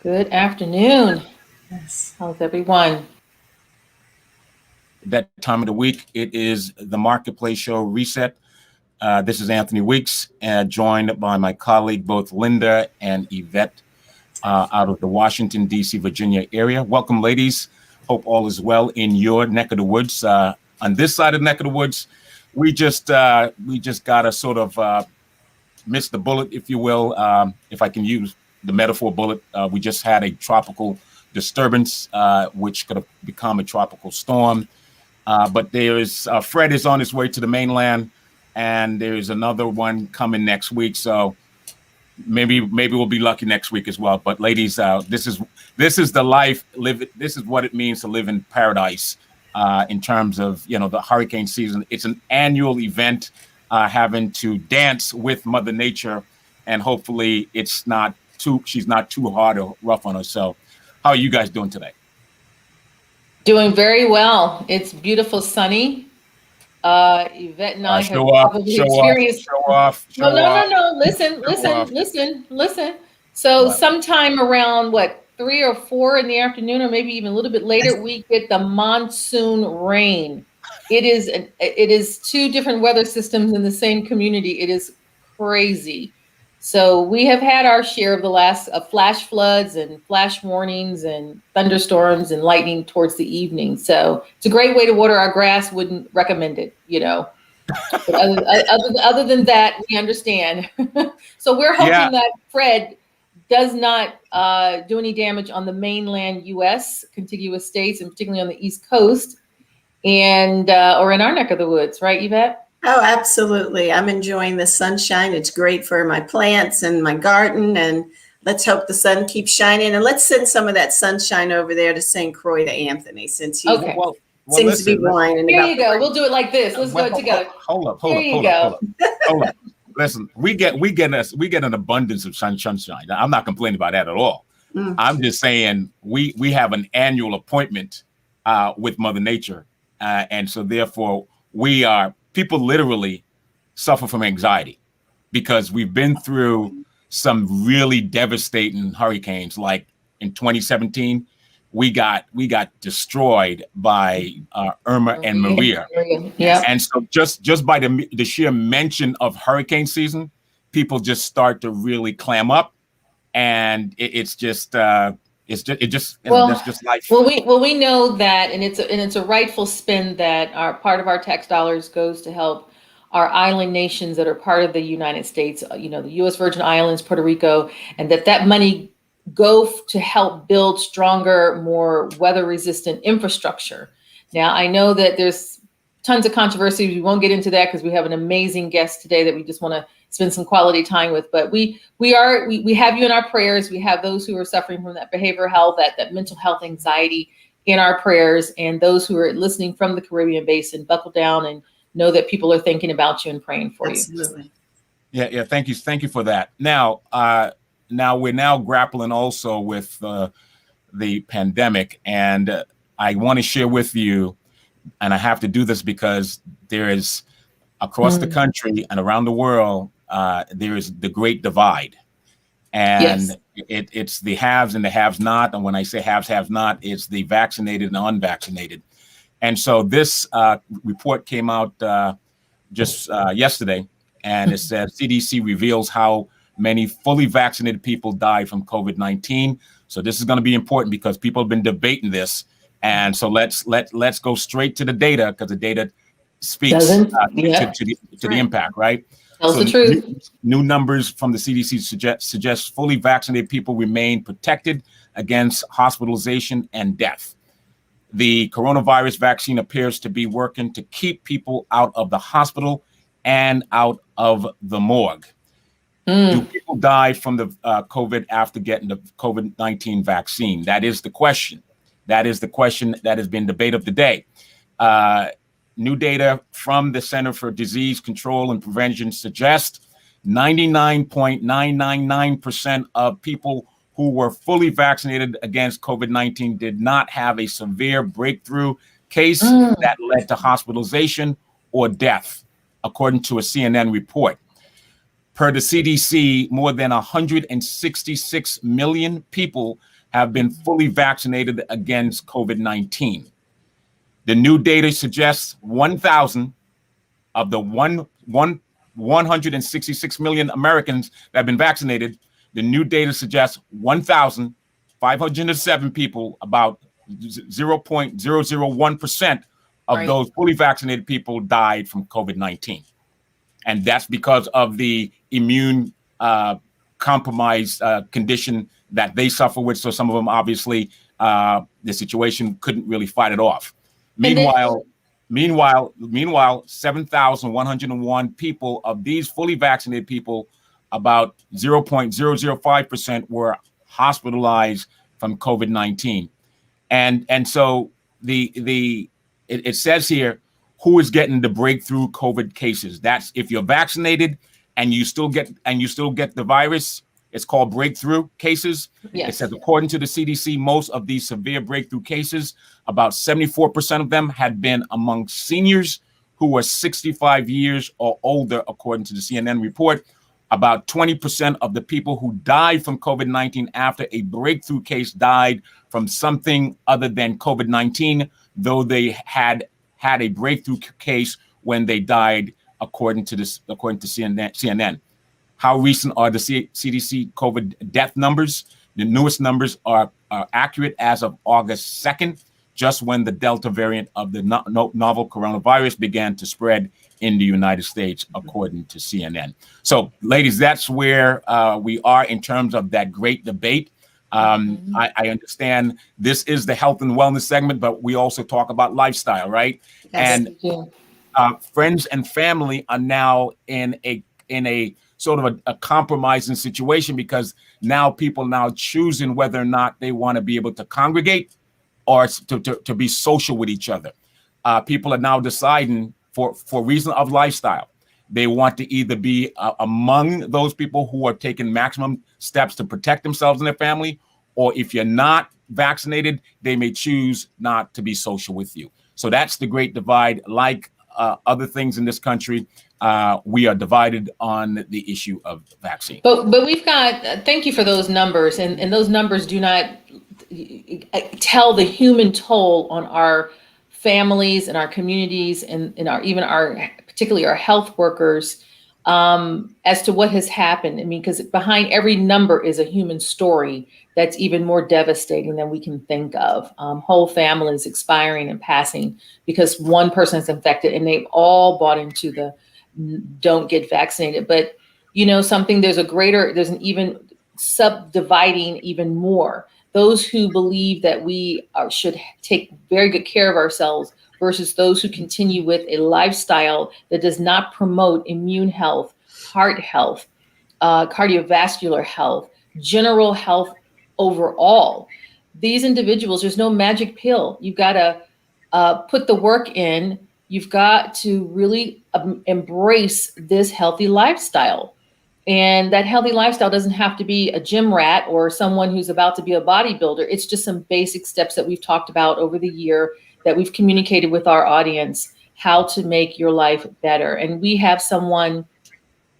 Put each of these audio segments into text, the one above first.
Good afternoon. Yes. How's everyone? That time of the week. It is the Marketplace Show Reset. This is Anthony Weeks, joined by my colleague, both Linda and Yvette, out of the Washington, D.C., Virginia area. Welcome, ladies. Hope all is well in your neck of the woods. On this side of the neck of the woods, we just got to sort of miss the bullet, if you will, if I can use the metaphor bullet. We just had a tropical disturbance, which could have become a tropical storm. But there is Fred is on his way to the mainland, and there is another one coming next week. So maybe we'll be lucky next week as well. But ladies, this is the life. This is what it means to live in paradise. In terms of the hurricane season, it's an annual event, having to dance with Mother Nature, and hopefully she's not too hard or rough on herself. How are you guys doing today? Doing very well. It's beautiful, sunny. Yvette and I have Show off, probably show experienced. off, show No, no, no, off. no. Listen, Show off. listen. So What? sometime around 3 or 4 in the afternoon, or maybe even a little bit later, we get the monsoon rain. It is two different weather systems in the same community. It is crazy. So we have had our share of the last flash floods and flash warnings and thunderstorms and lightning towards the evening. So it's a great way to water our grass. Wouldn't recommend it. But other than that, we understand. So we're hoping Yeah. that Fred does not do any damage on the mainland U.S. contiguous states, and particularly on the East Coast, and or in our neck of the woods, right, Yvette? Oh, absolutely. I'm enjoying the sunshine. It's great for my plants and my garden. And let's hope the sun keeps shining. And let's send some of that sunshine over there to St. Croix to Anthony, since he Okay. Well, seems to be listen, whining Here about you go. We'll do it like this. Let's do it together. Hold up. Here you go. Listen, we get an abundance of sunshine. I'm not complaining about that at all. Mm. I'm just saying we have an annual appointment with Mother Nature, and so therefore people literally suffer from anxiety because we've been through some really devastating hurricanes. Like in 2017, we got destroyed by Irma and Maria. Yeah. And so just by the sheer mention of hurricane season, people just start to really clam up, and that's just life. Well, we know that, and it's a rightful spin that our part of our tax dollars goes to help our island nations that are part of the United States. The U.S. Virgin Islands, Puerto Rico, and that money to help build stronger, more weather-resistant infrastructure. Now, I know that there's tons of controversy. We won't get into that because we have an amazing guest today that we just want to spend some quality time with. But we have you in our prayers. We have those who are suffering from that behavioral health, that mental health anxiety in our prayers, and those who are listening from the Caribbean basin. Buckle down and know that people are thinking about you and praying for you. Absolutely. Yeah. Thank you for that. Now we're grappling also with the pandemic, and I want to share with you, and I have to do this because there is across the country and around the world, there is the great divide, and Yes. it's the haves and the haves not. And when I say haves, have not, it's the vaccinated and unvaccinated. And so this report came out just yesterday, and it said CDC reveals how many fully vaccinated people died from COVID-19. So this is going to be important because people have been debating this. And so let's go straight to the data, because the data speaks to the impact, right? Tells the truth. New numbers from the CDC suggest fully vaccinated people remain protected against hospitalization and death. The coronavirus vaccine appears to be working to keep people out of the hospital and out of the morgue. Do people die from the COVID after getting the COVID-19 vaccine? That is the question. That is the question that has been debate of the day. New data from the Center for Disease Control and Prevention suggests 99.999% of people who were fully vaccinated against COVID-19 did not have a severe breakthrough case that led to hospitalization or death, according to a CNN report. Per the CDC, more than 166 million people have been fully vaccinated against COVID-19. The new data suggests 1,000 of the 166 million Americans that have been vaccinated. The new data suggests 1,507 people, about 0.001% of those fully vaccinated people died from COVID-19. And that's because of the immune compromised condition that they suffer with. So some of them, obviously, the situation couldn't really fight it off. Meanwhile, 7,101 people of these fully vaccinated people, about 0.005% were hospitalized from COVID-19. And so it says here, who is getting the breakthrough COVID cases? That's if you're vaccinated and you still get the virus. It's called breakthrough cases. Yes. It says, according to the CDC, most of these severe breakthrough cases, about 74% of them had been among seniors who were 65 years or older, according to the CNN report. About 20% of the people who died from COVID-19 after a breakthrough case died from something other than COVID-19, though they had a breakthrough case when they died, according to CNN. How recent are the CDC COVID death numbers? The newest numbers are accurate as of August 2nd, just when the Delta variant of the novel coronavirus began to spread in the United States, according to CNN. So, ladies, that's where we are in terms of that great debate. I understand this is the health and wellness segment, but we also talk about lifestyle, right? Yes. And friends and family are now in a sort of a compromising situation, because now people now choosing whether or not they want to be able to congregate or to be social with each other. People are now deciding for reason of lifestyle. They want to either be among those people who are taking maximum steps to protect themselves and their family, or if you're not vaccinated, they may choose not to be social with you. So that's the great divide. Like other things in this country, we are divided on the issue of vaccine. But we've got, thank you for those numbers. And those numbers do not tell the human toll on our families and our communities and particularly our health workers, as to what has happened. I mean, because behind every number is a human story that's even more devastating than we can think of. Whole families expiring and passing because one person is infected, and they've all bought into the don't get vaccinated. But there's an even subdividing even more. Those who believe that we should take very good care of ourselves versus those who continue with a lifestyle that does not promote immune health, heart health, cardiovascular health, general health overall. These individuals, there's no magic pill. You've got to put the work in. You've got to really embrace this healthy lifestyle. And that healthy lifestyle doesn't have to be a gym rat or someone who's about to be a bodybuilder. It's just some basic steps that we've talked about over the year, that we've communicated with our audience, how to make your life better. And we have someone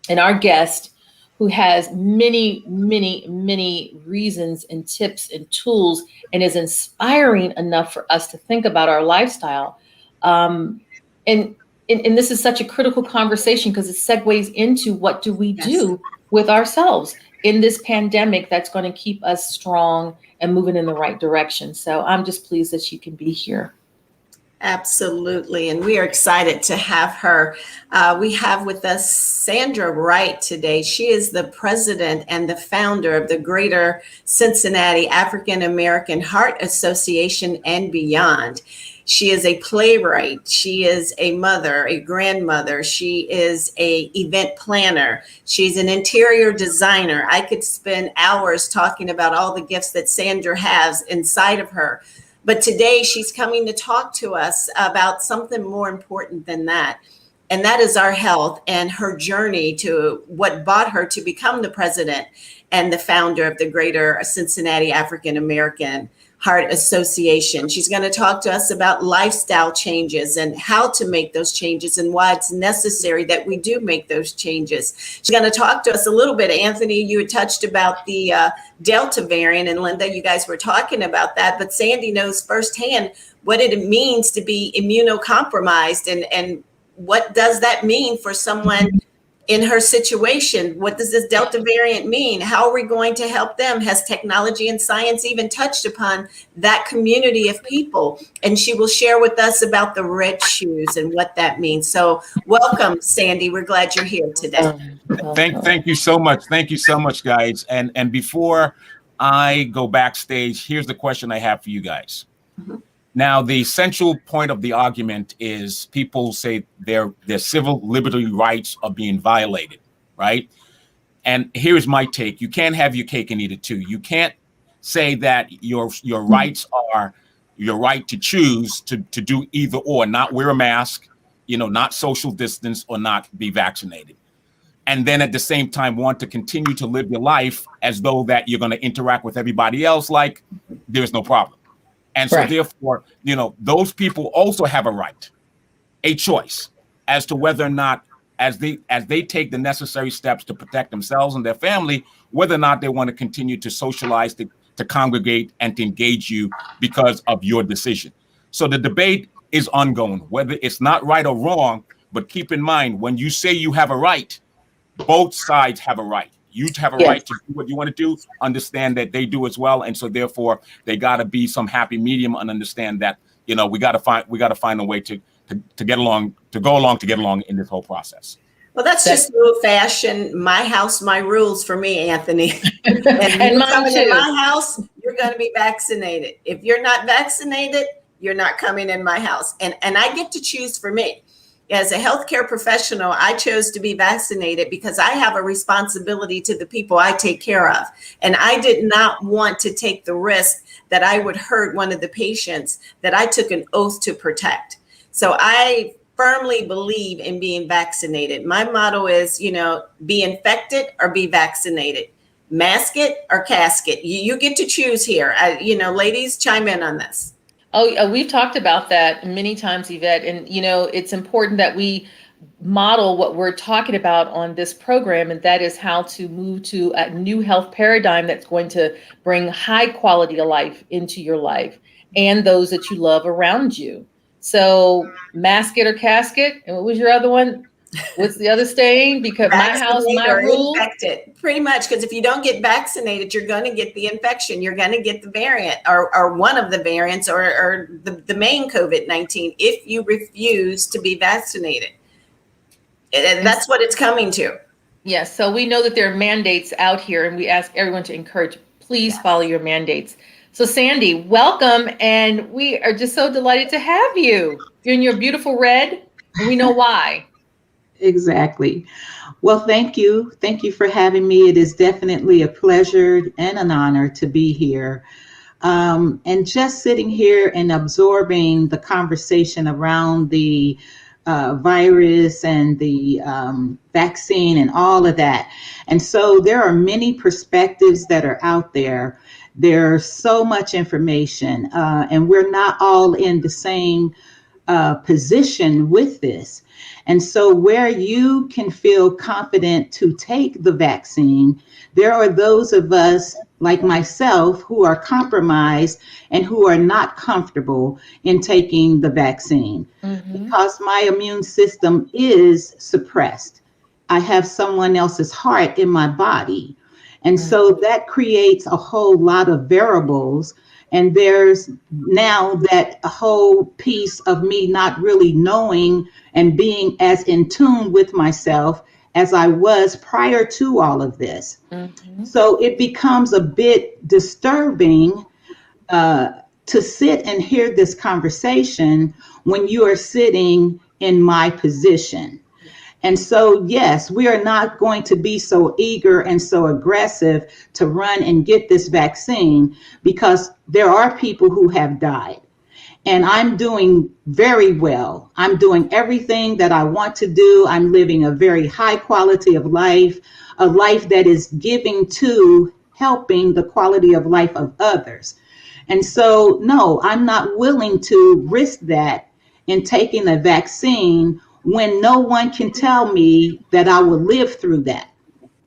in our guest who has many, many, many reasons and tips and tools, and is inspiring enough for us to think about our lifestyle. And this is such a critical conversation, because it segues into what do we do with ourselves in this pandemic that's going to keep us strong and moving in the right direction. So I'm just pleased that she can be here. Absolutely. And we are excited to have her. We have with us Sandra Wright today. She is the president and the founder of the Greater Cincinnati African American Heart Association and beyond. She is a playwright. She is a mother, a grandmother. She is an event planner. She's an interior designer. I could spend hours talking about all the gifts that Sandra has inside of her. But today she's coming to talk to us about something more important than that. And that is our health and her journey to what brought her to become the president and the founder of the Greater Cincinnati African American Heart Association. She's going to talk to us about lifestyle changes and how to make those changes and why it's necessary that we do make those changes. She's going to talk to us a little bit. Anthony, you had touched about the Delta variant, and Linda, you guys were talking about that, but Sandy knows firsthand what it means to be immunocompromised and what does that mean for someone in her situation? What does this Delta variant mean? How are we going to help them? Has technology and science even touched upon that community of people? And she will share with us about the red shoes and what that means. So welcome, Sandy. We're glad you're here today. Thank you so much. Thank you so much, guys. And before I go backstage, here's the question I have for you guys. Now, the central point of the argument is people say their civil liberty rights are being violated, right? And here's my take. You can't have your cake and eat it too. You can't say that your rights are your right to choose to do either or, not wear a mask, not social distance, or not be vaccinated. And then at the same time want to continue to live your life as though that you're going to interact with everybody else like there's no problem. And so therefore, those people also have a choice as to whether or not, as they take the necessary steps to protect themselves and their family, whether or not they want to continue to socialize, to congregate, and to engage you because of your decision. So the debate is ongoing, whether it's not right or wrong, but keep in mind, when you say you have a right, both sides have a right. You have a right to do what you want to do, understand that they do as well. And so therefore they got to be some happy medium and understand that, we got to find a way to get along, to go along, to get along in this whole process. Well, that's just old fashioned, my house, my rules for me, Anthony. And mine too. In my house, you're going to be vaccinated. If you're not vaccinated, you're not coming in my house. And I get to choose for me. As a healthcare professional, I chose to be vaccinated because I have a responsibility to the people I take care of. And I did not want to take the risk that I would hurt one of the patients that I took an oath to protect. So I firmly believe in being vaccinated. My motto is, be infected or be vaccinated. Mask it or casket. You get to choose here. Ladies, chime in on this. Oh, we've talked about that many times, Yvette, and it's important that we model what we're talking about on this program, and that is how to move to a new health paradigm that's going to bring high quality of life into your life and those that you love around you. So mask it or casket. And what was your other one? What's the other saying? Because my house, my rule. Infected. Pretty much, because if you don't get vaccinated, you're going to get the infection. You're going to get the variant or one of the variants or the main COVID-19 if you refuse to be vaccinated. And that's what it's coming to. Yes. So we know that there are mandates out here, and we ask everyone to encourage, please follow your mandates. So Sandy, welcome. And we are just so delighted to have you. You're in your beautiful red, and we know why. Exactly. Well, thank you. Thank you for having me. It is definitely a pleasure and an honor to be here. And just sitting here and absorbing the conversation around the virus and the vaccine and all of that. And so there are many perspectives that are out there. There's so much information, and we're not all in the same position with this. And so where you can feel confident to take the vaccine, there are those of us like myself who are compromised and who are not comfortable in taking the vaccine because my immune system is suppressed. I have someone else's heart in my body. And so that creates a whole lot of variables. And there's now that a whole piece of me not really knowing and being as in tune with myself as I was prior to all of this. So it becomes a bit disturbing to sit and hear this conversation when you are sitting in my position. And so, yes, we are not going to be so eager and so aggressive to run and get this vaccine because there are people who have died. And I'm doing very well. I'm doing everything that I want to do. I'm living a very high quality of life, a life that is giving to helping the quality of life of others. And so, no, I'm not willing to risk that in taking a vaccine when no one can tell me that I will live through that.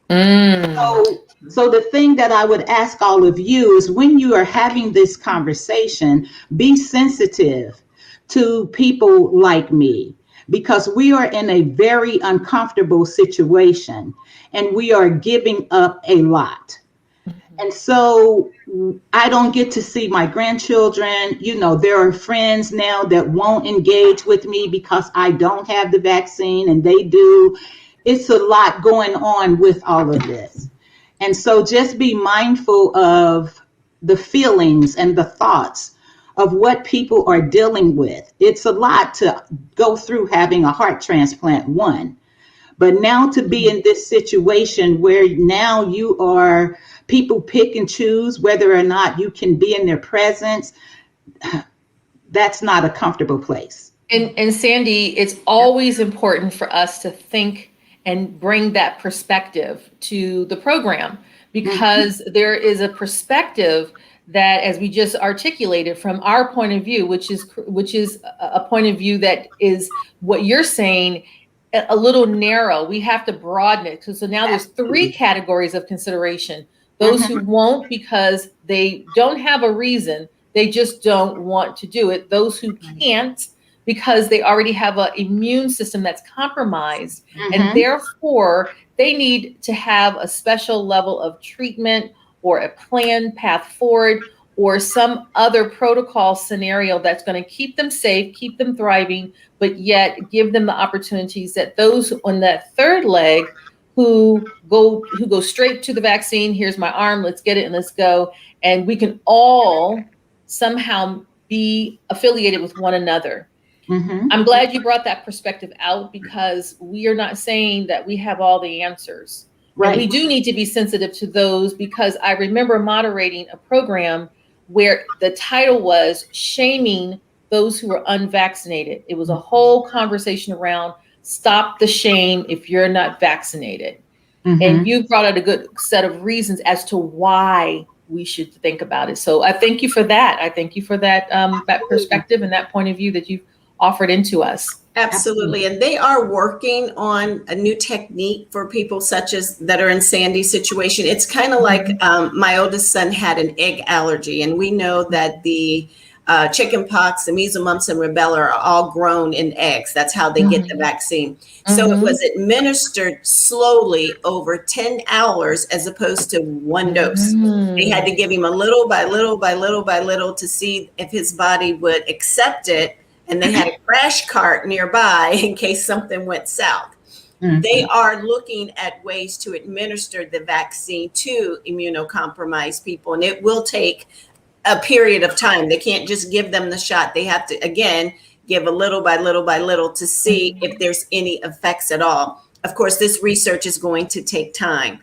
Mm. So the thing that I would ask all of you is, when you are having this conversation, be sensitive to people like me, because we are in a very uncomfortable situation and we are giving up a lot. And so I don't get to see my grandchildren. There are friends now that won't engage with me because I don't have the vaccine and they do. It's a lot going on with all of this. And so just be mindful of the feelings and the thoughts of what people are dealing with. It's a lot to go through having a heart transplant, one. But now to be in this situation where now you are, people pick and choose whether or not you can be in their presence, that's not a comfortable place. And Sandy, it's always important for us to think and bring that perspective to the program, because there is a perspective that, as we just articulated from our point of view, which is a point of view that is what you're saying, a little narrow. We have to broaden it. So now there's three categories of consideration: those who won't because they don't have a reason, they just don't want to do it; those who can't because they already have an immune system that's compromised, and therefore they need to have a special level of treatment or a planned path forward or some other protocol scenario that's going to keep them safe, keep them thriving, but yet give them the opportunities that those on that third leg who go straight to the vaccine. Here's my arm, let's get it and let's go. And we can all somehow be affiliated with one another. I'm glad you brought that perspective out, because we are not saying that we have all the answers. Right. And we do need to be sensitive to those, because I remember moderating a program where the title was Shaming Those Who Are Unvaccinated. It was a whole conversation around stop the shame if you're not vaccinated. And you brought out a good set of reasons as to why we should think about it. So I thank you for that. I thank you for that that perspective and that point of view that you've offered into us. Absolutely. And they are working on a new technique for people such as that are in Sandy's situation. It's kind of like my oldest son had an egg allergy, and we know that the chicken pox, the measles, mumps, and rubella are all grown in eggs. That's how they get the vaccine. So it was administered slowly over 10 hours as opposed to one dose. They had to give him a little by little by little by little to see if his body would accept it. And they had a crash cart nearby in case something went south. They are looking at ways to administer the vaccine to immunocompromised people, and it will take a period of time. They can't just give them the shot. They have to, again, give a little by little by little to see if there's any effects at all. Of course, this research is going to take time.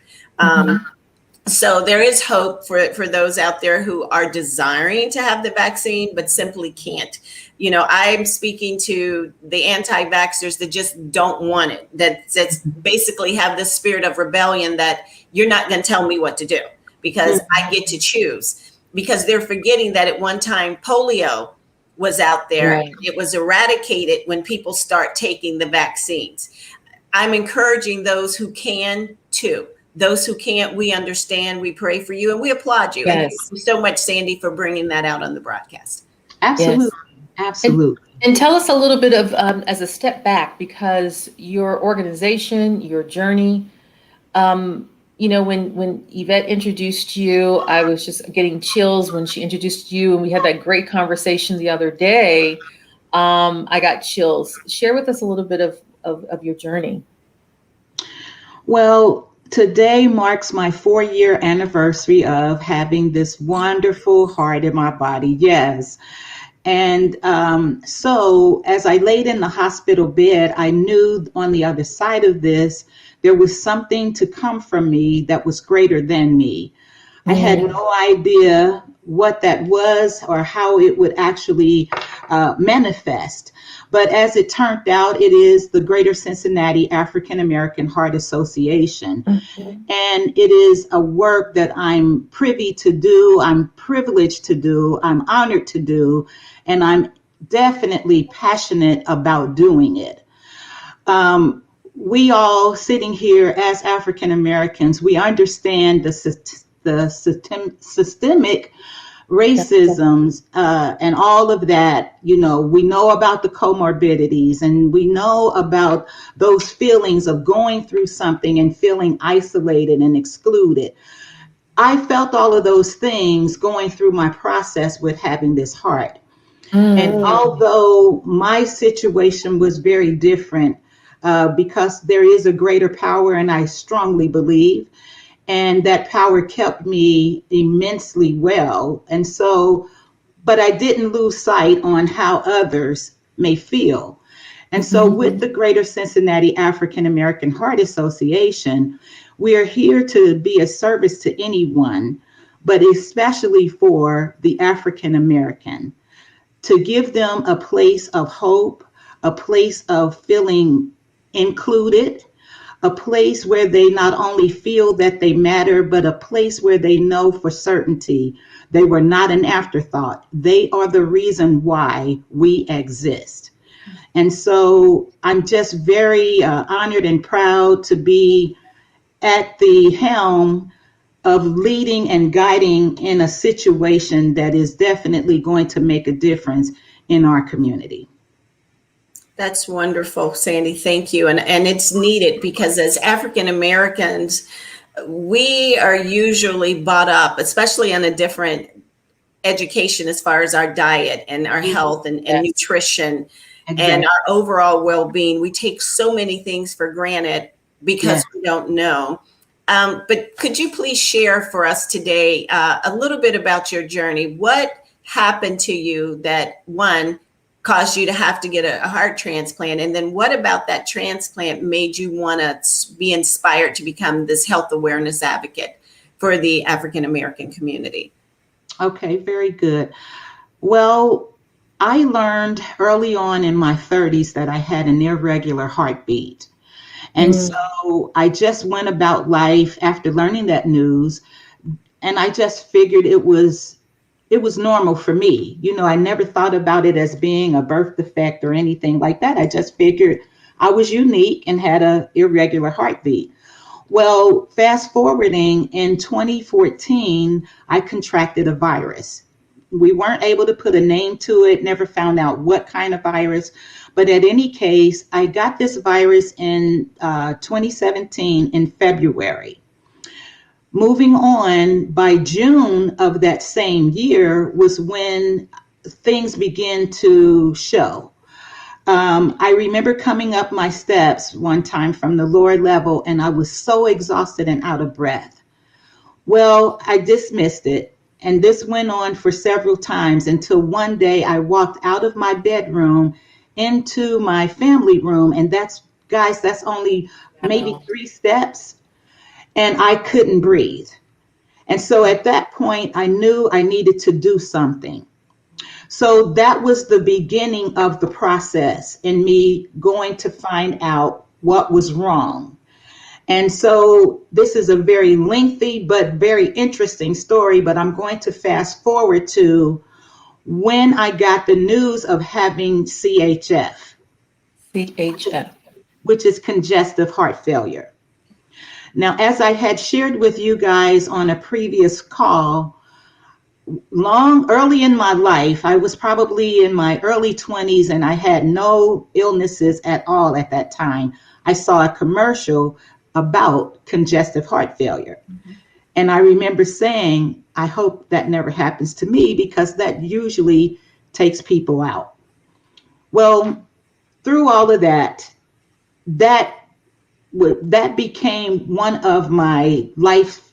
So there is hope for those out there who are desiring to have the vaccine, but simply can't. I'm speaking to the anti-vaxxers that just don't want it, that's basically have this spirit of rebellion that you're not going to tell me what to do because I get to choose, because they're forgetting that at one time polio was out there. Right. It was eradicated when people start taking the vaccines. I'm encouraging those who can too. Those who can't, we understand, we pray for you, and we applaud you. Yes. And thank you so much, Sandy, for bringing that out on the broadcast. Absolutely. Yes. Absolutely. And tell us a little bit of, as a step back, because your organization, your journey, when Yvette introduced you, I was just getting chills when she introduced you, and we had that great conversation the other day. I got chills. Share with us a little bit of your journey. Well, today marks my 4-year anniversary of having this wonderful heart in my body. Yes. And so as I laid in the hospital bed, I knew on the other side of this, there was something to come from me that was greater than me. I had no idea what that was or how it would actually manifest. But as it turned out, it is the Greater Cincinnati African American Heart Association. And it is a work that I'm privy to do, I'm privileged to do, I'm honored to do, and I'm definitely passionate about doing it. We all sitting here as African Americans, we understand the systemic racisms and all of that. You know, we know about the comorbidities, and we know about those feelings of going through something and feeling isolated and excluded. I felt all of those things going through my process with having this heart. And although my situation was very different, because there is a greater power, and I strongly believe, and that power kept me immensely well. And so, but I didn't lose sight on how others may feel. And so with the Greater Cincinnati African American Heart Association, we are here to be a service to anyone, but especially for the African American, to give them a place of hope, a place of feeling included, a place where they not only feel that they matter, but a place where they know for certainty they were not an afterthought. They are the reason why we exist. And so I'm just very honored and proud to be at the helm of leading and guiding in a situation that is definitely going to make a difference in our community. That's wonderful, Sandy. Thank you. And it's needed because as African Americans, we are usually brought up, especially on a different education as far as our diet and our health and nutrition and our overall well-being. We take so many things for granted because we don't know. But could you please share for us today a little bit about your journey? What happened to you that, one, caused you to have to get a heart transplant? And then what about that transplant made you want to be inspired to become this health awareness advocate for the African American community? Okay, very good. Well, I learned early on in my 30s that I had an irregular heartbeat. And so I just went about life after learning that news, and I just figured it was normal for me. You know, I never thought about it as being a birth defect or anything like that. I just figured I was unique and had an irregular heartbeat. Well, fast forwarding in 2014, I contracted a virus. We weren't able to put a name to it, never found out what kind of virus. But at any case, I got this virus in 2017 in February. Moving on, by June of that same year was when things began to show. I remember coming up my steps one time from the lower level, and I was so exhausted and out of breath. Well, I dismissed it, and this went on for several times until one day I walked out of my bedroom into my family room, and that's only maybe 3 steps, and I couldn't breathe. And so at that point, I knew I needed to do something. So that was the beginning of the process in me going to find out what was wrong. And so this is a very lengthy but very interesting story, but I'm going to fast forward to when I got the news of having CHF. CHF. Which is congestive heart failure. Now, as I had shared with you guys on a previous call, early in my life, I was probably in my early 20s and I had no illnesses at all at that time. I saw a commercial about congestive heart failure. And I remember saying, I hope that never happens to me because that usually takes people out. Well, through all of that became one of my life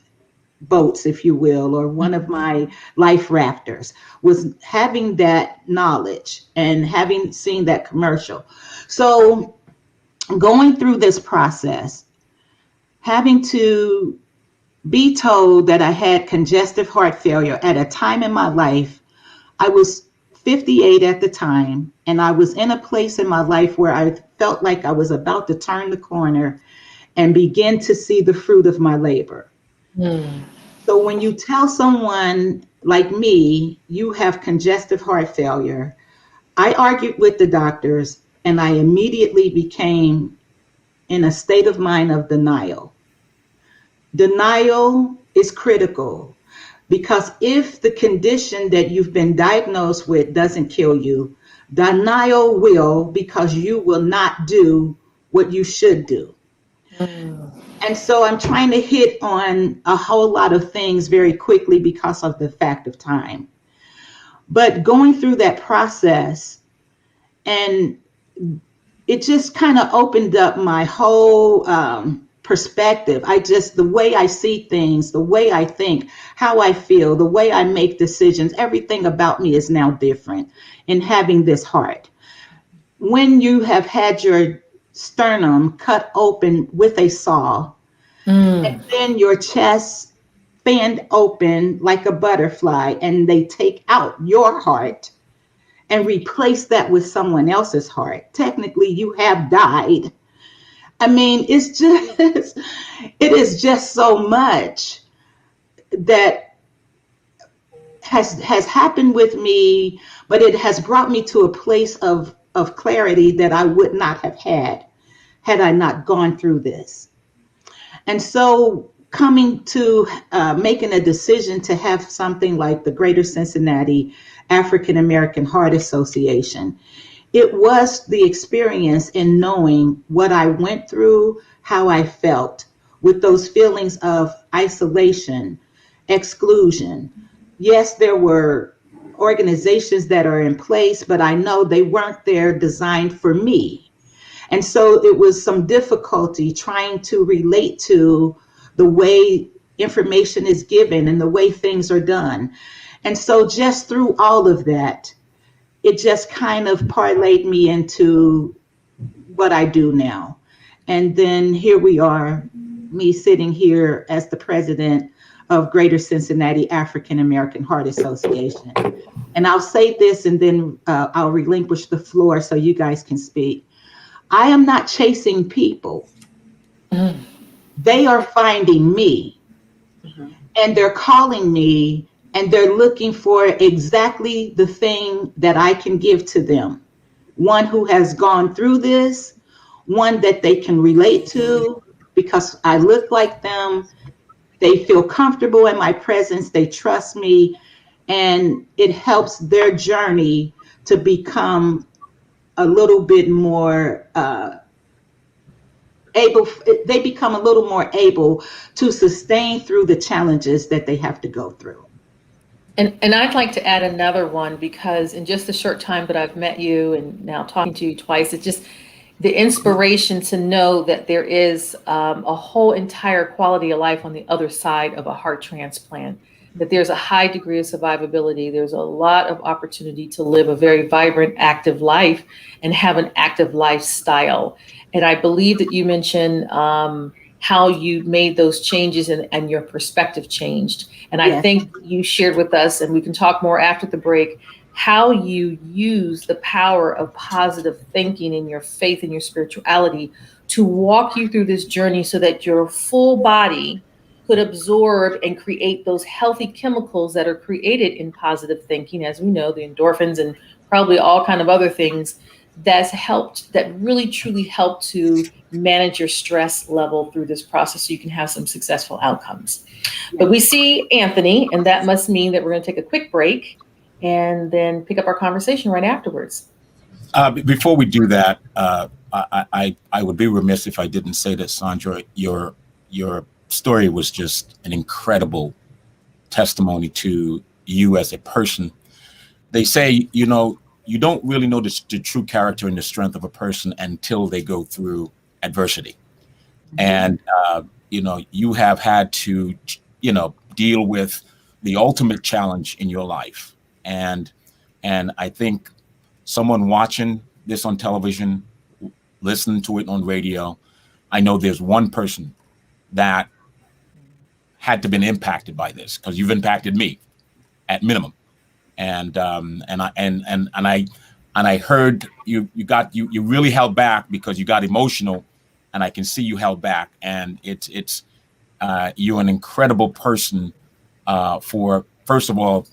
boats, if you will, or one of my life rafters, was having that knowledge and having seen that commercial. So going through this process, having to be told that I had congestive heart failure at a time in my life, I was 58 at the time, and I was in a place in my life where I felt like I was about to turn the corner and begin to see the fruit of my labor. Mm. So when you tell someone like me, you have congestive heart failure, I argued with the doctors and I immediately became in a state of mind of denial. Denial is critical because if the condition that you've been diagnosed with doesn't kill you, denial will, because you will not do what you should do. Mm. And so I'm trying to hit on a whole lot of things very quickly because of the fact of time. But going through that process, and it just kind of opened up my whole perspective. The way I see things, the way I think, how I feel, the way I make decisions, everything about me is now different in having this heart. When you have had your sternum cut open with a saw, Mm. then your chest fanned open like a butterfly, and they take out your heart and replace that with someone else's heart. Technically, you have died. I mean, it is just so much that has happened with me, but it has brought me to a place of clarity that I would not have had I not gone through this. And so coming to making a decision to have something like the Greater Cincinnati African American Heart Association, it was the experience in knowing what I went through, how I felt with those feelings of isolation, exclusion. Yes, there were organizations that are in place, but I know they weren't there designed for me. And so it was some difficulty trying to relate to the way information is given and the way things are done. And so just through all of that, it just kind of parlayed me into what I do now. And then here we are, me sitting here as the president of Greater Cincinnati African American Heart Association. And I'll say this and then I'll relinquish the floor so you guys can speak. I am not chasing people. Mm. They are finding me Mhm. and they're calling me and they're looking for exactly the thing that I can give to them. One who has gone through this, one that they can relate to because I look like them. They feel comfortable in my presence. They trust me. And it helps their journey to become a little bit more able, they become a little more able to sustain through the challenges that they have to go through. And I'd like to add another one because in just the short time that I've met you and now talking to you twice, it's just the inspiration to know that there is a whole entire quality of life on the other side of a heart transplant, that there's a high degree of survivability. There's a lot of opportunity to live a very vibrant, active life and have an active lifestyle. And I believe that you mentioned how you made those changes and your perspective changed. And I Yes. think you shared with us, and we can talk more after the break, how you use the power of positive thinking in your faith and your spirituality to walk you through this journey so that your full body could absorb and create those healthy chemicals that are created in positive thinking, as we know, the endorphins and probably all kind of other things that really truly help to manage your stress level through this process so you can have some successful outcomes. But we see Anthony, and that must mean that we're going to take a quick break and then pick up our conversation right afterwards. Before we do that, I would be remiss if I didn't say that, Sandra, your story was just an incredible testimony to you as a person. They say, you don't really know the true character and the strength of a person until they go through adversity. And, you have had to, deal with the ultimate challenge in your life. And I think someone watching this on television, listening to it on radio, I know there's one person that had to been impacted by this because you've impacted me at minimum. And I heard you really held back because you got emotional, and I can see you held back. And it's you're an incredible person for, first of all,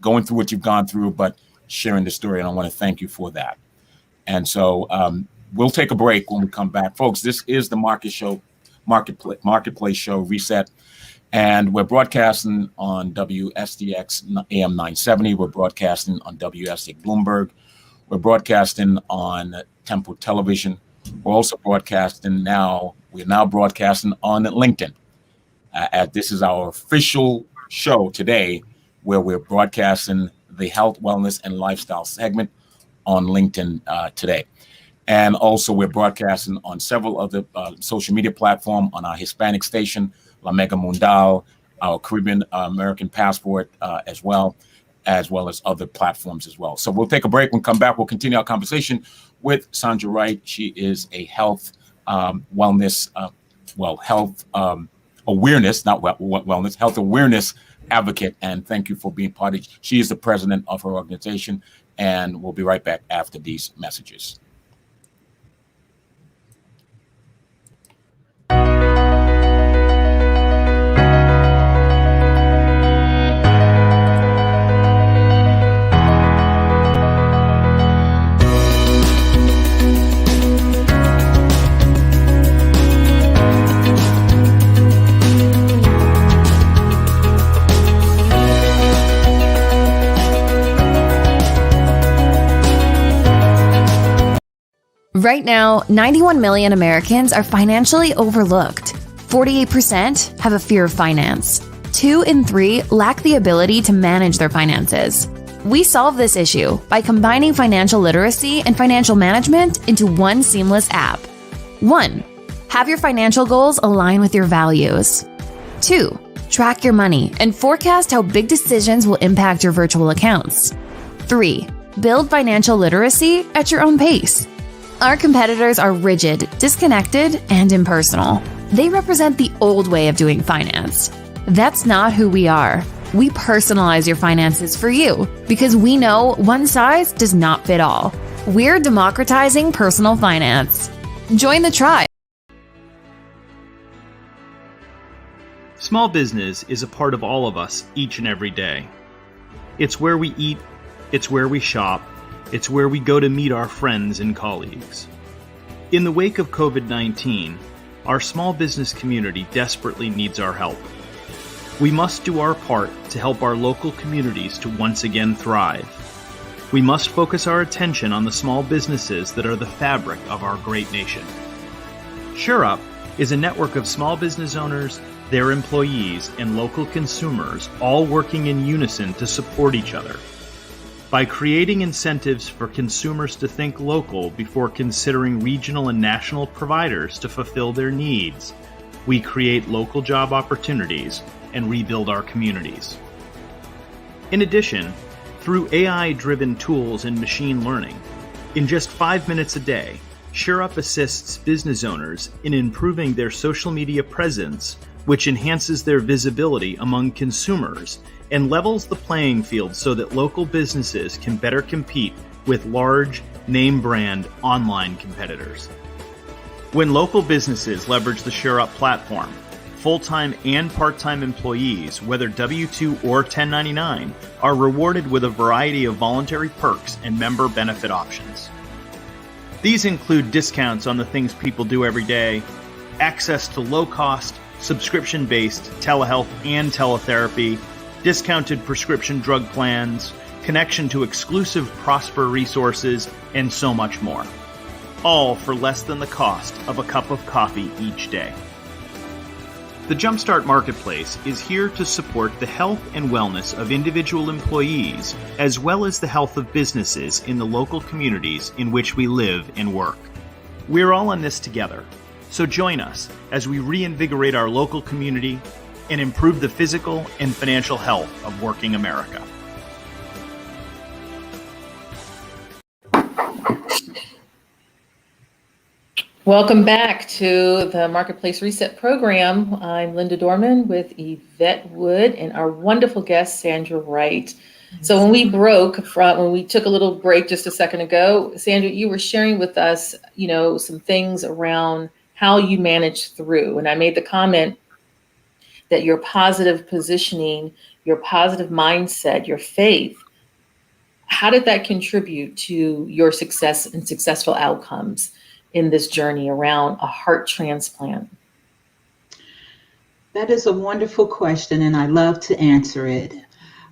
going through what you've gone through, but sharing the story. And I want to thank you for that. And so we'll take a break. When we come back, folks, this is the Marketplace Show Reset. And we're broadcasting on WSDX AM 970. We're broadcasting on WSDX Bloomberg. We're broadcasting on Temple Television. We're also broadcasting now. We're now broadcasting on LinkedIn. This is our official show today, where we're broadcasting the health, wellness, and lifestyle segment on LinkedIn today. And also we're broadcasting on several other social media platforms on our Hispanic station, La Mega Mundial, our Caribbean American Passport as well as other platforms as well. So we'll take a break. When we come back, we'll continue our conversation with Sandra Wright. She is a health wellness, health awareness, not wellness, health awareness advocate. And thank you for being part of it. She is the president of her organization. And we'll be right back after these messages. Right now, 91 million Americans are financially overlooked. 48% have a fear of finance. 2 in 3 lack the ability to manage their finances. We solve this issue by combining financial literacy and financial management into one seamless app. 1. Have your financial goals align with your values. 2. Track your money and forecast how big decisions will impact your virtual accounts. 3. Build financial literacy at your own pace. Our competitors are rigid, disconnected, and impersonal. They represent the old way of doing finance. That's not who we are. We personalize your finances for you because we know one size does not fit all. We're democratizing personal finance. Join the tribe. Small business is a part of all of us each and every day. It's where we eat, it's where we shop, it's where we go to meet our friends and colleagues. In the wake of COVID-19, our small business community desperately needs our help. We must do our part to help our local communities to once again thrive. We must focus our attention on the small businesses that are the fabric of our great nation. SureUp is a network of small business owners, their employees, and local consumers all working in unison to support each other. By creating incentives for consumers to think local before considering regional and national providers to fulfill their needs, we create local job opportunities and rebuild our communities. In addition, through AI-driven tools and machine learning, in just 5 minutes a day, SureUp assists business owners in improving their social media presence, which enhances their visibility among consumers and levels the playing field so that local businesses can better compete with large, name-brand online competitors. When local businesses leverage the SureUp platform, full-time and part-time employees, whether W-2 or 1099, are rewarded with a variety of voluntary perks and member benefit options. These include discounts on the things people do every day, access to low-cost, subscription-based telehealth and teletherapy, discounted prescription drug plans, connection to exclusive Prosper resources, and so much more. All for less than the cost of a cup of coffee each day. The Jumpstart Marketplace is here to support the health and wellness of individual employees, as well as the health of businesses in the local communities in which we live and work. We're all in this together, so join us as we reinvigorate our local community and improve the physical and financial health of working America. Welcome back to the Marketplace Reset program. I'm Linda Dorman with Yvette Wood and our wonderful guest, Sandra Wright. So when when we took a little break just a second ago, Sandra, you were sharing with us, some things around how you manage through. And I made the comment that your positive positioning, your positive mindset, your faith, how did that contribute to your success and successful outcomes in this journey around a heart transplant? That is a wonderful question, and I love to answer it.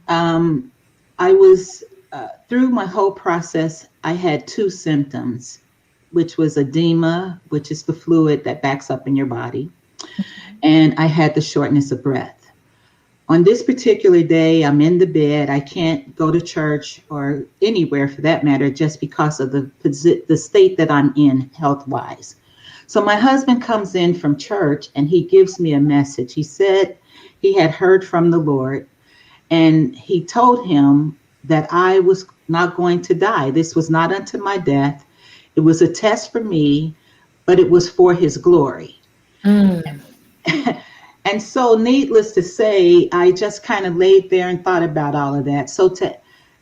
Um, I was, through my whole process, I had two symptoms, which was edema, which is the fluid that backs up in your body, and I had the shortness of breath. On this particular day, I'm in the bed. I can't go to church or anywhere for that matter, just because of the state that I'm in health wise. So my husband comes in from church and he gives me a message. He said he had heard from the Lord, and he told him that I was not going to die. This was not unto my death. It was a test for me, but it was for his glory. Mm. And so, needless to say, I just kind of laid there and thought about all of that. So, to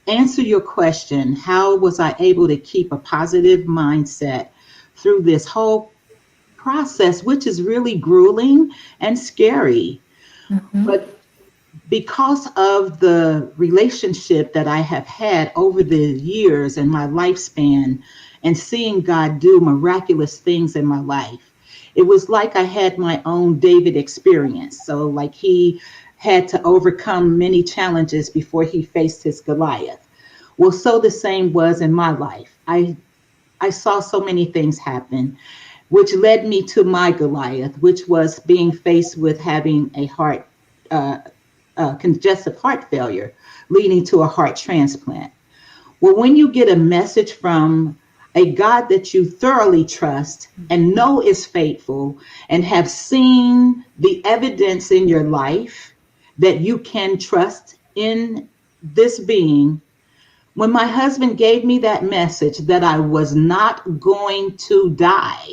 answer your question, how was I able to keep a positive mindset through this whole process, which is really grueling and scary? Mhm. But because of the relationship that I have had over the years and my lifespan, and seeing God do miraculous things in my life, it was like I had my own David experience. So, like, he had to overcome many challenges before he faced his Goliath. Well, so the same was in my life. I saw so many things happen, which led me to my Goliath, which was being faced with having a uh, congestive heart failure, leading to a heart transplant. Well, when you get a message from a God that you thoroughly trust and know is faithful, and have seen the evidence in your life that you can trust in this being, when my husband gave me that message that I was not going to die,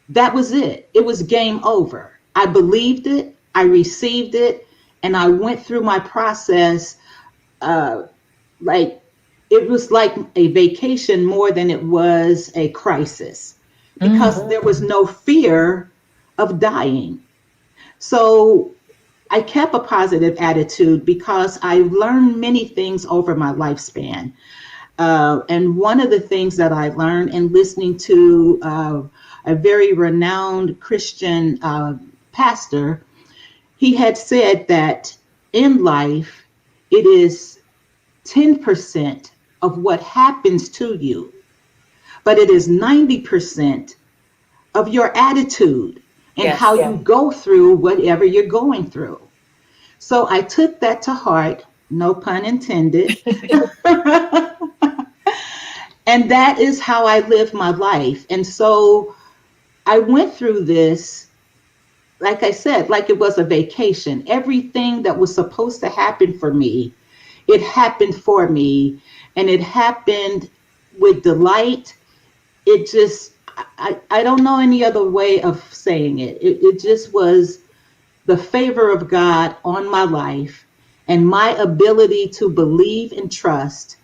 that was it. It was game over. I believed it, I received it, and I went through my process, uh, like it was like a vacation more than it was a crisis, because there was no fear of dying. So I kept a positive attitude because I learned many things over my lifespan. And one of the things that I learned in listening to a very renowned Christian pastor, he had said that in life, it is 10% of what happens to you, but it is 90% of your attitude and Yes. how you go through whatever you're going through. So I took that to heart, no pun intended. And that is how I live my life. And so I went through this, like I said, like it was a vacation. Everything that was supposed to happen for me, it happened for me, and it happened with delight. It just, I don't know any other way of saying it. It just was the favor of God on my life, and my ability to believe and trust,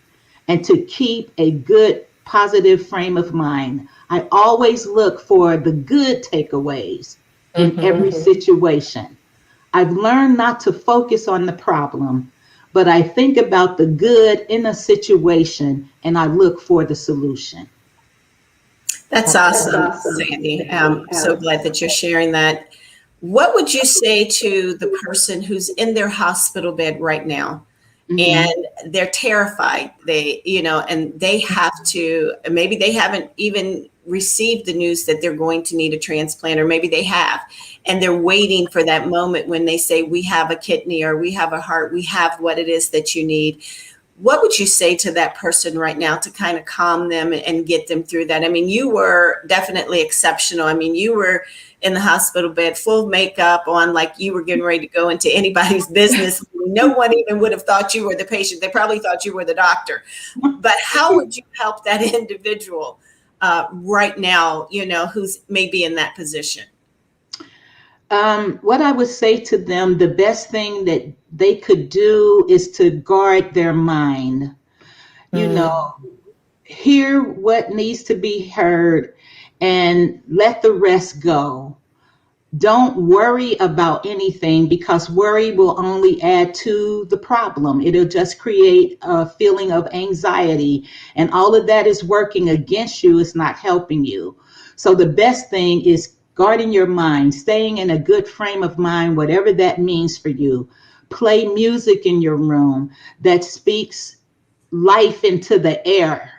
and to keep a good, positive frame of mind. I always look for the good takeaways in every situation. I've learned not to focus on the problem, but I think about the good in a situation and I look for the solution. That's awesome, Sandy. I'm so glad that you're sharing that. What would you say to the person who's in their hospital bed right now Mhm. and they're terrified? And they have to, maybe they haven't even received the news that they're going to need a transplant, or maybe they have, and they're waiting for that moment when they say, we have a kidney, or we have a heart, we have what it is that you need. What would you say to that person right now to kind of calm them and get them through that? I mean, you were definitely exceptional. I mean, you were in the hospital bed, full makeup on, like you were getting ready to go into anybody's business. No one even would have thought you were the patient. They probably thought you were the doctor. But how would you help that individual right now, who's maybe in that position? What I would say to them, the best thing that they could do is to guard their mind. You know, hear what needs to be heard and let the rest go. Don't worry about anything because worry will only add to the problem. It'll just create a feeling of anxiety, and all of that is working against you. It's not helping you. So the best thing is guarding your mind, staying in a good frame of mind, whatever that means for you. Play music in your room that speaks life into the air,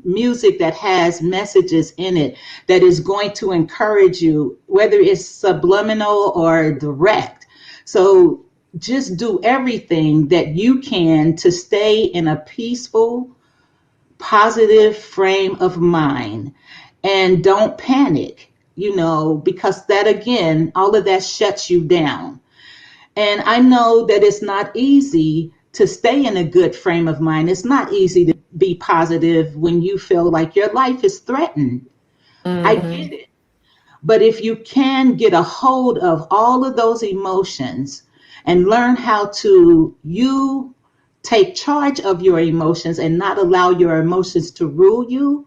music that has messages in it that is going to encourage you, whether it's subliminal or direct. So just do everything that you can to stay in a peaceful, positive frame of mind, and don't panic, because that, again, all of that shuts you down. And I know that it's not easy to stay in a good frame of mind. It's not easy to be positive when you feel like your life is threatened. I get it. But if you can get a hold of all of those emotions and learn how to you take charge of your emotions and not allow your emotions to rule you,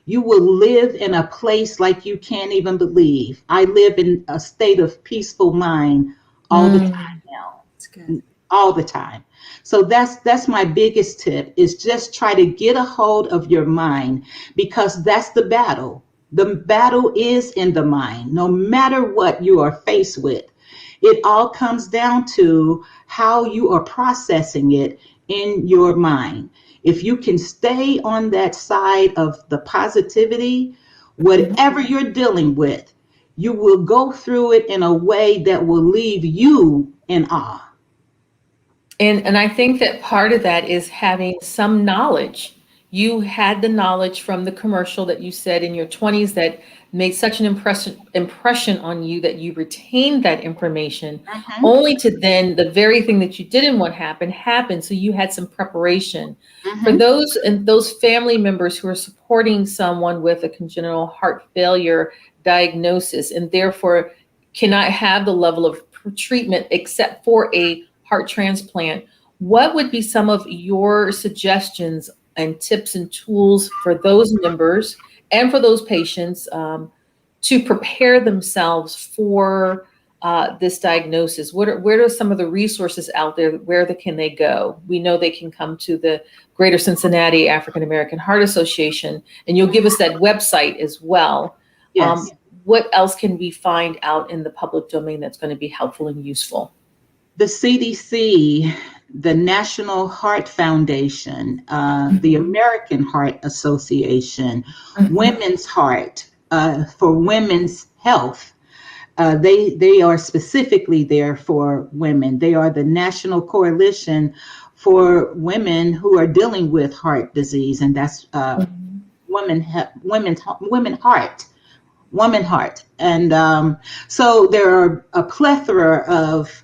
you will live in a place like you can't even believe. I live in a state of peaceful mind all the time now. That's good. All the time. So that's my biggest tip, is just try to get a hold of your mind, because that's the battle. The battle is in the mind, no matter what you are faced with. It all comes down to how you are processing it in your mind. If you can stay on that side of the positivity, whatever you're dealing with, you will go through it in a way that will leave you in awe. And I think that part of that is having some knowledge. You had the knowledge from the commercial that you said in your 20s that made such an impression on you that you retained that information, only to then the very thing that you didn't want happen. So you had some preparation. For those family members who are supporting someone with a congenital heart failure diagnosis and therefore cannot have the level of treatment except for a heart transplant, what would be some of your suggestions and tips and tools for those members and for those patients to prepare themselves for this diagnosis? Where are some of the resources out there? Can they go? We know they can come to the Greater Cincinnati African American Heart Association, and you'll give us that website as well. Yes. What else can we find out in the public domain that's going to be helpful and useful? The CDC, the National Heart Foundation, the American Heart Association, Women's Heart, for women's health. They are specifically there for women. They are the National Coalition for women who are dealing with heart disease, and that's Women Heart. And so there are a plethora of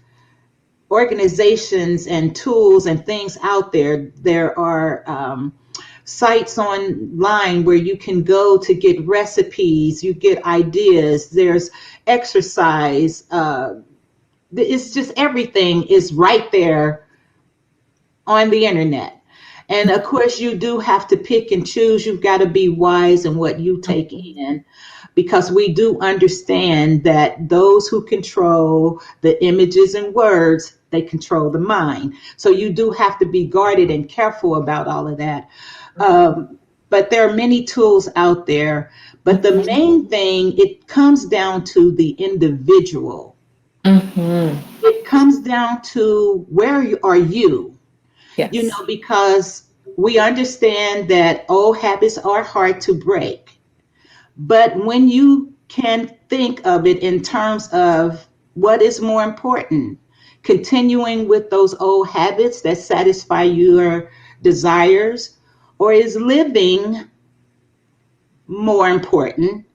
organizations and tools and things out there. There are sites online where you can go to get recipes, you get ideas, there's exercise. It's just everything is right there on the internet. And of course, you do have to pick and choose. You've got to be wise in what you take in, because we do understand that those who control the images and words, they control the mind. So you do have to be guarded and careful about all of that. But there are many tools out there. But the main thing, it comes down to the individual. It comes down to where are you? Yes. Because we understand that old habits are hard to break. But when you can think of it in terms of what is more important, continuing with those old habits that satisfy your desires, or is living more important?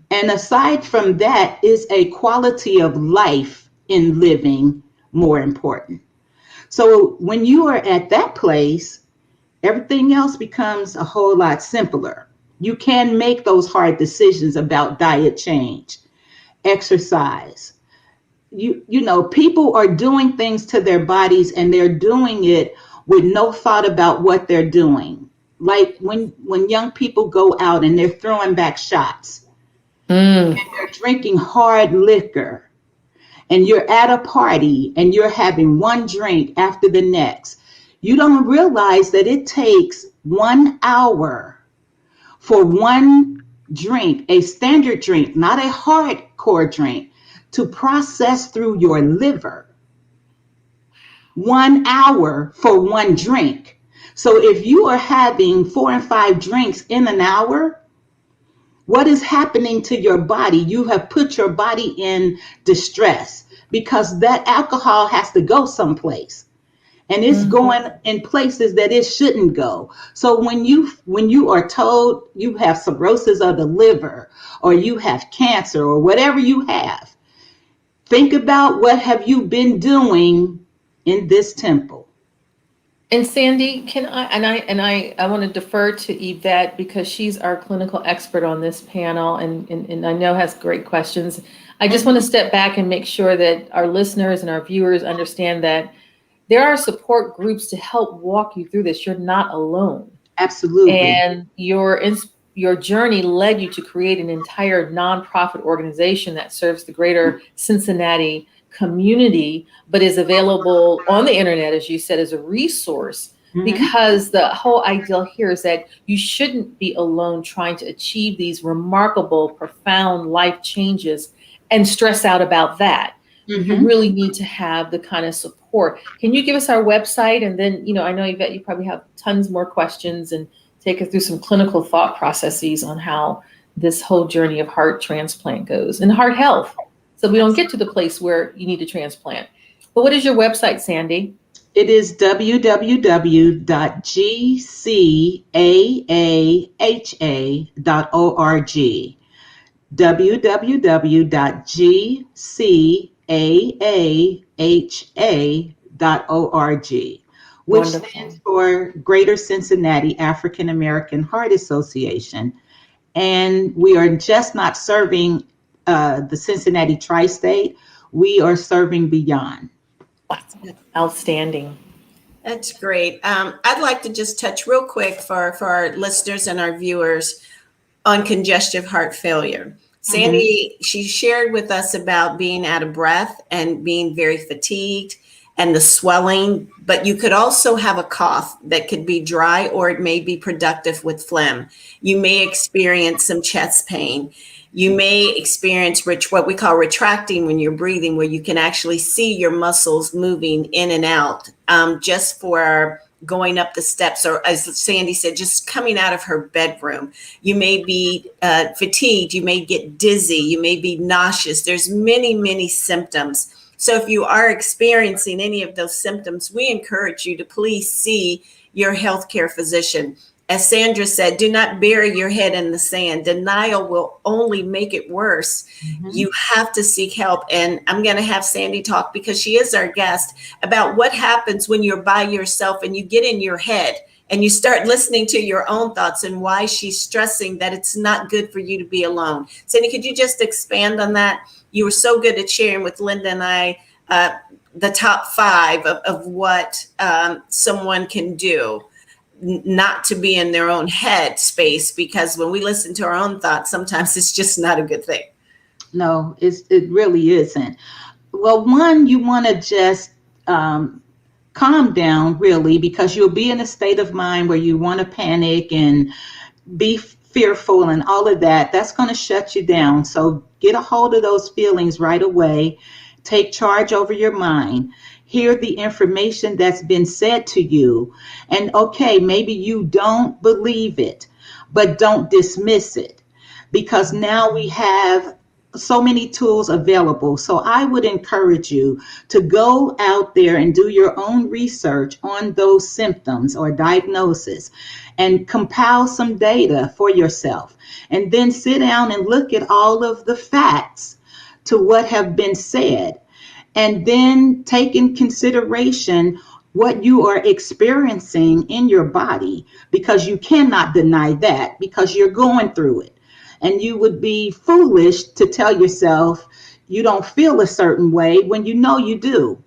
And aside from that, is a quality of life in living more important? So when you are at that place, everything else becomes a whole lot simpler. You can make those hard decisions about diet change. exercise. People are doing things to their bodies, and they're doing it with no thought about what they're doing. Like when young people go out and they're throwing back shots, Mm. they're drinking hard liquor, and you're at a party and you're having one drink after the next. You don't realize that it takes 1 hour for one drink, a standard drink, not a hardcore drink, to process through your liver. 1 hour for one drink. So if you are having 4 and 5 drinks in an hour, what is happening to your body? You have put your body in distress because that alcohol has to go someplace. And it's going in places that it shouldn't go. So when you are told you have cirrhosis of the liver, or you have cancer, or whatever you have, think about what have you been doing in this temple. And Sandy, can I want to defer to Yvette because she's our clinical expert on this panel, and I know has great questions. I just want to step back and make sure that our listeners and our viewers understand that there are support groups to help walk you through this. You're not alone. Absolutely. And your journey led you to create an entire nonprofit organization that serves the greater Cincinnati community, but is available on the internet, as you said, as a resource, because the whole ideal here is that you shouldn't be alone trying to achieve these remarkable, profound life changes and stress out about that. You really need to have the kind of support. Can you give us our website? And then, I know Yvette, you probably have tons more questions, and take us through some clinical thought processes on how this whole journey of heart transplant goes and heart health. So we don't get to the place where you need a transplant. But what is your website, Sandy? It is www.gcaaha.org. www.gcaaha.org, which Wonderful. stands for Greater Cincinnati African American Heart Association. And we are just not serving the Cincinnati tri-state, we are serving beyond. Outstanding. That's great. I'd like to just touch real quick for our listeners and our viewers on congestive heart failure. Sandy, she shared with us about being out of breath and being very fatigued and the swelling, but you could also have a cough that could be dry, or it may be productive with phlegm. You may experience some chest pain. You may experience what we call retracting when you're breathing, where you can actually see your muscles moving in and out just for going up the steps, or as Sandy said, just coming out of her bedroom. You may be fatigued. You may get dizzy. You may be nauseous. There's many, many symptoms. So if you are experiencing any of those symptoms, we encourage you to please see your healthcare physician. As Sandra said, do not bury your head in the sand. Denial will only make it worse. You have to seek help. And I'm going to have Sandy talk, because she is our guest, about what happens when you're by yourself and you get in your head and you start listening to your own thoughts, and why she's stressing that it's not good for you to be alone. Sandy, could you just expand on that? You were so good at sharing with Linda and I the top 5 of what someone can do not to be in their own head space, because when we listen to our own thoughts, sometimes it's just not a good thing. No, it really isn't. Well, one, you want to just calm down, really, because you'll be in a state of mind where you want to panic and be fearful and all of that. That's going to shut you down. So get a hold of those feelings right away. Take charge over your mind. Hear the information that's been said to you. And okay, maybe you don't believe it, but don't dismiss it, because now we have so many tools available. So I would encourage you to go out there and do your own research on those symptoms or diagnosis, and compile some data for yourself, and then sit down and look at all of the facts to what have been said, and then take in consideration what you are experiencing in your body, because you cannot deny that, because you're going through it. And you would be foolish to tell yourself you don't feel a certain way when you know you do.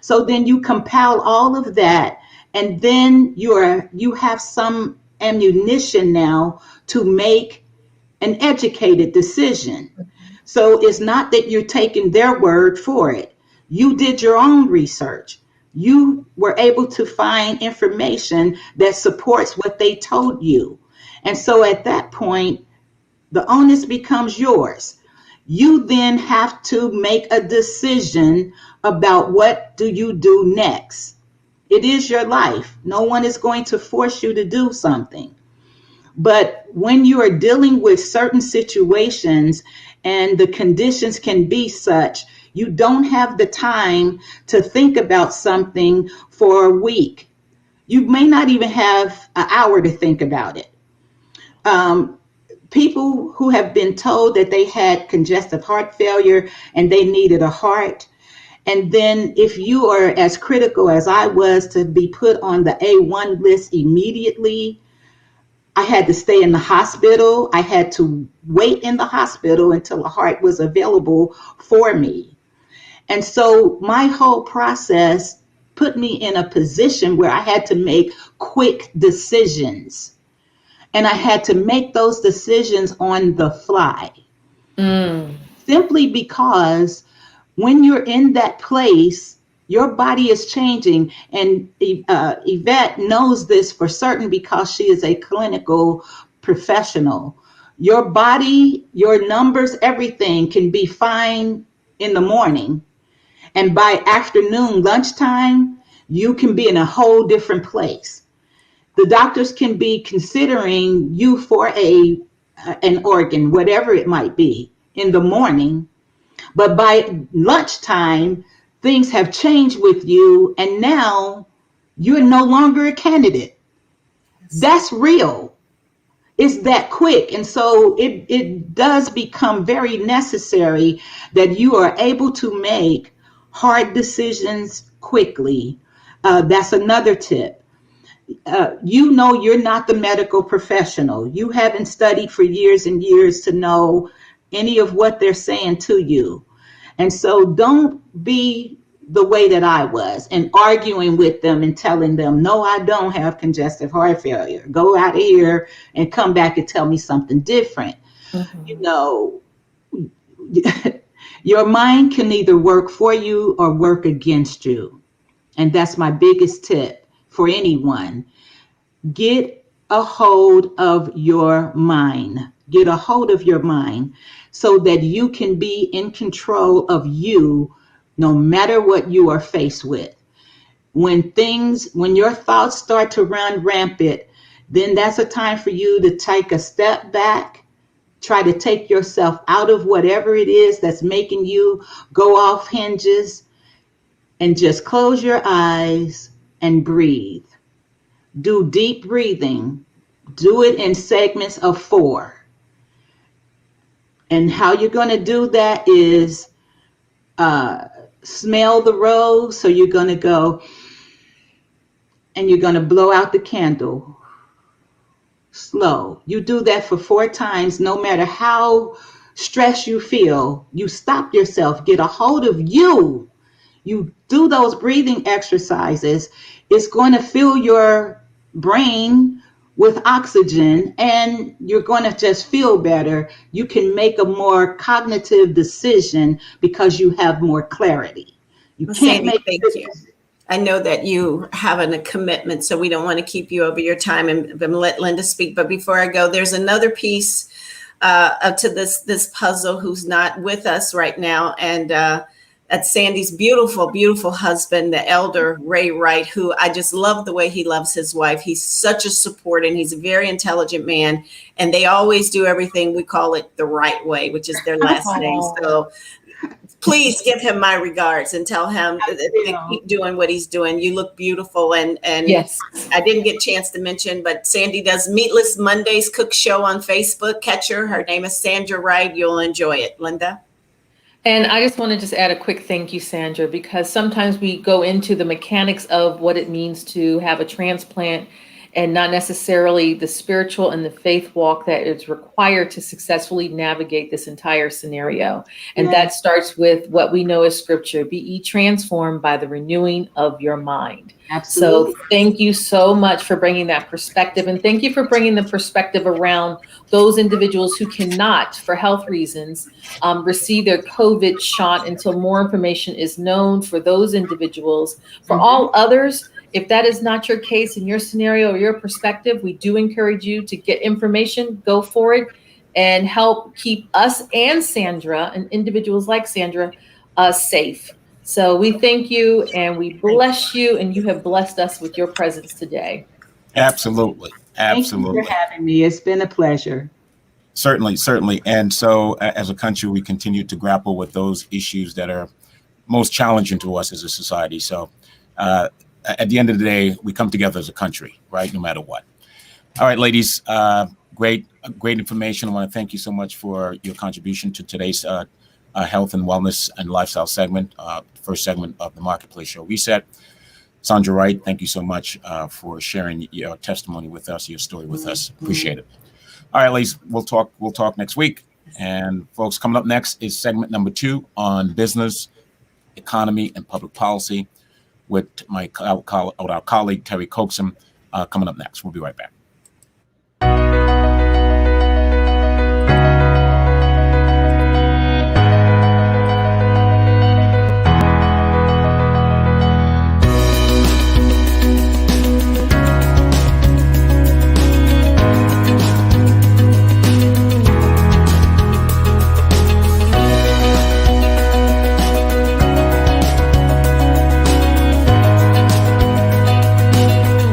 So then you compile all of that, and then you have some ammunition now to make an educated decision. So it's not that you're taking their word for it. You did your own research. You were able to find information that supports what they told you. And so at that point, the onus becomes yours. You then have to make a decision about what do you do next. It is your life. No one is going to force you to do something. But when you are dealing with certain situations and the conditions can be such, you don't have the time to think about something for a week. You may not even have an hour to think about it. People who have been told that they had congestive heart failure and they needed a heart. And then if you are as critical as I was to be put on the A1 list immediately, I had to stay in the hospital. I had to wait in the hospital until a heart was available for me. And so my whole process put me in a position where I had to make quick decisions. And I had to make those decisions on the fly. Simply because when you're in that place, your body is changing. And Yvette knows this for certain because she is a clinical professional. Your body, your numbers, everything can be fine in the morning. And by afternoon, lunchtime, you can be in a whole different place. The doctors can be considering you for an organ, whatever it might be, in the morning. But by lunchtime, things have changed with you, and now you're no longer a candidate. That's real. It's that quick. And so it does become very necessary that you are able to make hard decisions quickly. That's another tip. You know you're not the medical professional. You haven't studied for years and years to know any of what they're saying to you. And so don't be the way that I was and arguing with them and telling them, no, I don't have congestive heart failure. Go out of here and come back and tell me something different. You know, your mind can either work for you or work against you. And that's my biggest tip for anyone. Get a hold of your mind. Get a hold of your mind so that you can be in control of you no matter what you are faced with. When your thoughts start to run rampant, then that's a time for you to take a step back, try to take yourself out of whatever it is that's making you go off hinges, and just close your eyes and breathe. Do deep breathing. Do it in segments of 4. And how you're going to do that is smell the rose. So you're going to go and you're going to blow out the candle slow. You do that for 4 times, no matter how stressed you feel. You stop yourself, get a hold of you. You do those breathing exercises. It's going to fill your brain with oxygen and you're going to just feel better. You can make a more cognitive decision because you have more clarity. You Well, can't Sandy, make thank you. I know that you have a commitment, so we don't want to keep you over your time and let Linda speak. But before I go, there's another piece to this puzzle who's not with us right now. And that's Sandy's beautiful, beautiful husband, the elder Ray Wright, who I just love the way he loves his wife. He's such a support and he's a very intelligent man. And they always do everything, we call it the right way, which is their last name. So please give him my regards and tell him to keep doing what he's doing. You look beautiful. And Yes. I didn't get a chance to mention, but Sandy does Meatless Mondays Cook Show on Facebook. Catch her. Her name is Sandra Wright. You'll enjoy it. Linda? And I just want to just add a quick thank you, Sandra, because sometimes we go into the mechanics of what it means to have a transplant and not necessarily the spiritual and the faith walk that is required to successfully navigate this entire scenario. And that starts with what we know as scripture: be ye transformed by the renewing of your mind. Absolutely. So thank you so much for bringing that perspective. And thank you for bringing the perspective around those individuals who cannot, for health reasons, receive their COVID shot until more information is known for those individuals. For all others, if that is not your case in your scenario or your perspective, we do encourage you to get information, go for it, and help keep us and Sandra and individuals like Sandra safe. So we thank you and we bless you, and you have blessed us with your presence today. Absolutely. Thank you for having me. It's been a pleasure. Certainly. And so as a country, we continue to grapple with those issues that are most challenging to us as a society. So at the end of the day, we come together as a country, right? No matter what. All right, ladies, great information. I want to thank you so much for your contribution to today's health and wellness and lifestyle segment, first segment of the Marketplace Show Reset. Sandra Wright, thank you so much for sharing your testimony with us, your story with us. Appreciate it. All right, ladies, we'll talk next week. And folks, coming up next is segment number 2 on business, economy, and public policy with our colleague Terry Coxum coming up next. We'll be right back.